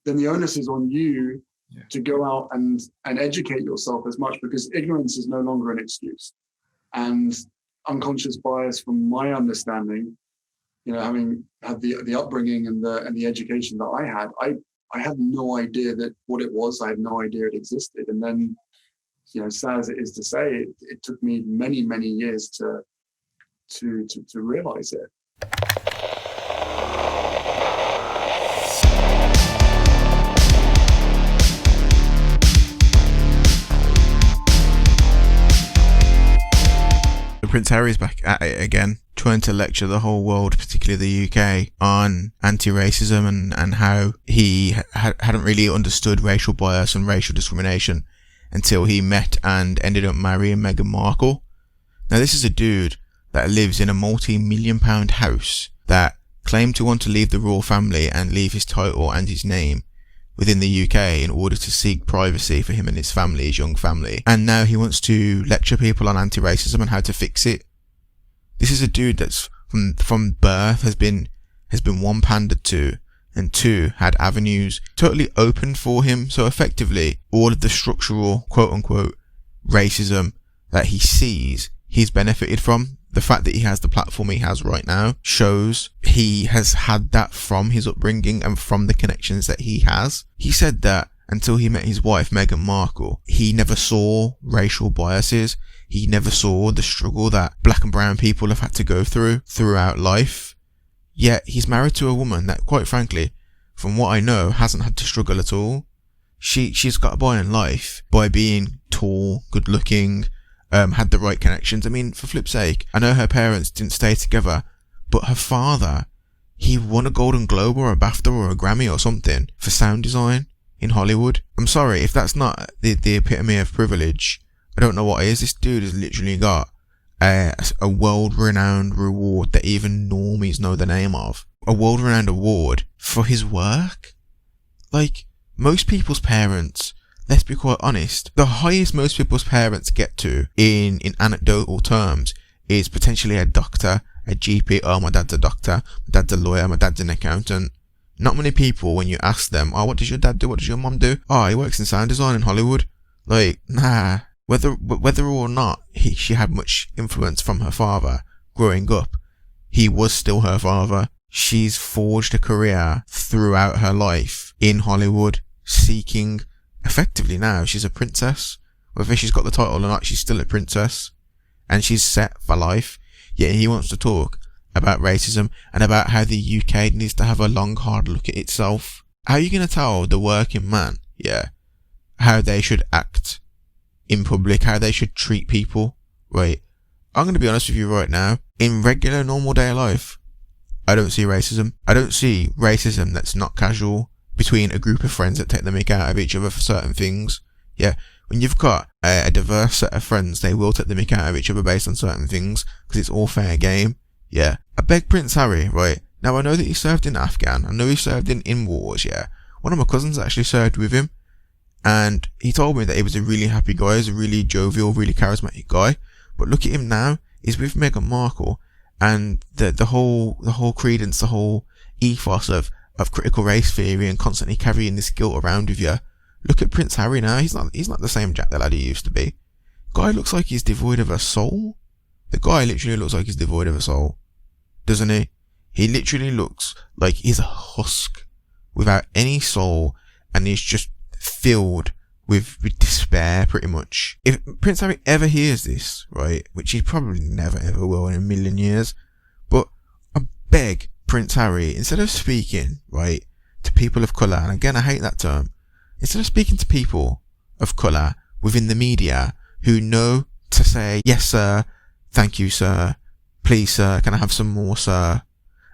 then the onus is on you Yeah. to go out and educate yourself as much, because ignorance is no longer an excuse. And unconscious bias, from my understanding, having had the upbringing and the education that I had no idea that what it was. I had no idea it existed. And then, sad as it is to say, it took me many, many years to realize it. Prince Harry's back at it again, trying to lecture the whole world, particularly the UK, on anti-racism and how he hadn't really understood racial bias and racial discrimination until he met and ended up marrying Meghan Markle. Now, this is a dude that lives in a multi-million-pound house that claimed to want to leave the royal family and leave his title and his name within the UK in order to seek privacy for him and his family, his young family. And now he wants to lecture people on anti-racism and how to fix it. This is a dude that's from birth has been one, pandered to, and two, had avenues totally open for him. So effectively, all of the structural, quote unquote, racism that he sees, he's benefited from. The fact that he has the platform he has right now shows he has had that from his upbringing and from the connections that he has. He said that until he met his wife, Meghan Markle, he never saw racial biases. He never saw the struggle that black and brown people have had to go through throughout life. Yet he's married to a woman that, quite frankly, from what I know, hasn't had to struggle at all. She's got by in life by being tall, good looking, had the right connections. I mean, for flip's sake, I know her parents didn't stay together, but her father, he won a Golden Globe or a BAFTA or a Grammy or something for sound design in Hollywood. I'm sorry, if that's not the epitome of privilege, I don't know what is. This dude has literally got a world-renowned reward that even normies know the name of. A world-renowned award for his work. Like, most people's parents, let's be quite honest, the highest most people's parents get to in anecdotal terms is potentially a doctor, a GP. Oh, my dad's a doctor, my dad's a lawyer, my dad's an accountant. Not many people, when you ask them, oh, what does your dad do, what does your mum do? Oh, he works in sound design in Hollywood. Like, nah. Whether or not she had much influence from her father growing up, he was still her father. She's forged a career throughout her life in Hollywood, seeking, effectively now, she's a princess. Whether she's got the title or not, she's still a princess. And she's set for life. Yet he wants to talk about racism and about how the UK needs to have a long, hard look at itself. How are you going to tell the working man, how they should act in public, how they should treat people? Right, I'm going to be honest with you right now. In regular, normal day life, I don't see racism. I don't see racism that's not casual between a group of friends that take the mick out of each other for certain things. Yeah, when you've got a diverse set of friends, they will take the mick out of each other based on certain things because it's all fair game. Yeah, I beg Prince Harry, right? Now I know that he served in Afghan. I know he served in wars, yeah. One of my cousins actually served with him. And he told me that he was a really happy guy, he's a really jovial, really charismatic guy. But look at him now, he's with Meghan Markle, and the whole credence, the whole ethos of critical race theory and constantly carrying this guilt around with you. Look at Prince Harry now, he's not the same Jack the lad he used to be. Guy looks like he's devoid of a soul. The guy literally looks like he's devoid of a soul, doesn't he? He literally looks like he's a husk without any soul, and he's just filled with despair, pretty much. If Prince Harry ever hears this, right, which he probably never ever will in a million years, but I beg Prince Harry, instead of speaking, right, to people of colour, and again I hate that term, instead of speaking to people of colour within the media who know to say, yes sir, thank you sir, please sir, can I have some more sir,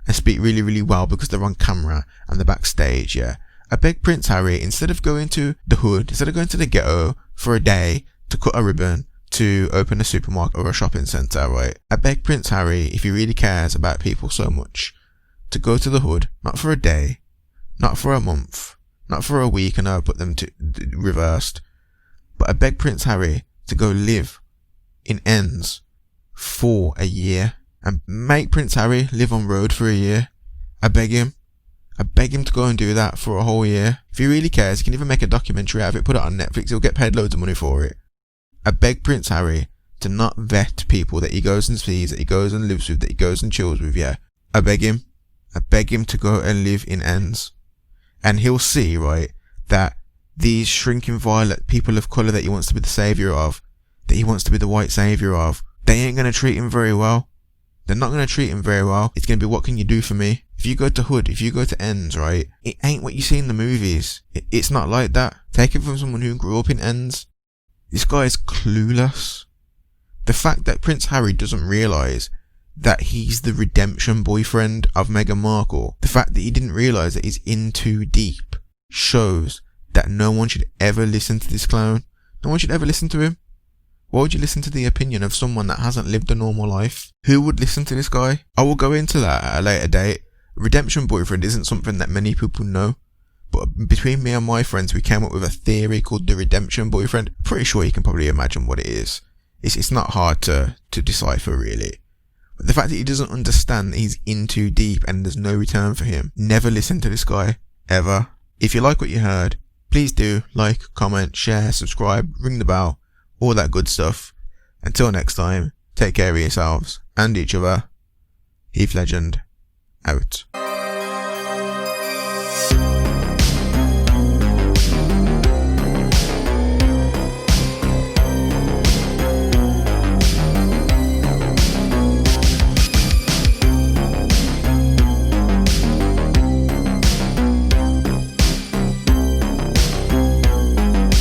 and speak really, really well because they're on camera and they're backstage, yeah. I beg Prince Harry, instead of going to the hood, instead of going to the ghetto for a day to cut a ribbon, to open a supermarket or a shopping centre, right? I beg Prince Harry, if he really cares about people so much, to go to the hood, not for a day, not for a month, not for a week and I'll put them to reversed, but I beg Prince Harry to go live in ends for a year and make Prince Harry live on road for a year. I beg him. I beg him to go and do that for a whole year. If he really cares, he can even make a documentary out of it, put it on Netflix, he'll get paid loads of money for it. I beg Prince Harry to not vet people that he goes and sees, that he goes and lives with, that he goes and chills with, yeah. I beg him to go and live in ends. And he'll see, right, that these shrinking violet people of colour that he wants to be the saviour of, that he wants to be the white saviour of, they ain't going to treat him very well. They're not going to treat him very well. It's going to be, what can you do for me? If you go to Hood, if you go to Ends, right, it ain't what you see in the movies. It's not like that. Take it from someone who grew up in Ends. This guy is clueless. The fact that Prince Harry doesn't realise that he's the redemption boyfriend of Meghan Markle, the fact that he didn't realise that he's in too deep, shows that no one should ever listen to this clown. No one should ever listen to him. Why would you listen to the opinion of someone that hasn't lived a normal life? Who would listen to this guy? I will go into that at a later date. Redemption boyfriend isn't something that many people know, but between me and my friends, we came up with a theory called the redemption boyfriend. Pretty sure you can probably imagine what it is. It's not hard to decipher, really. But the fact that he doesn't understand that he's in too deep and there's no return for him. Never listen to this guy, ever. If you like what you heard, please do like, comment, share, subscribe, ring the bell, all that good stuff. Until next time, take care of yourselves and each other. Heath Legend, out.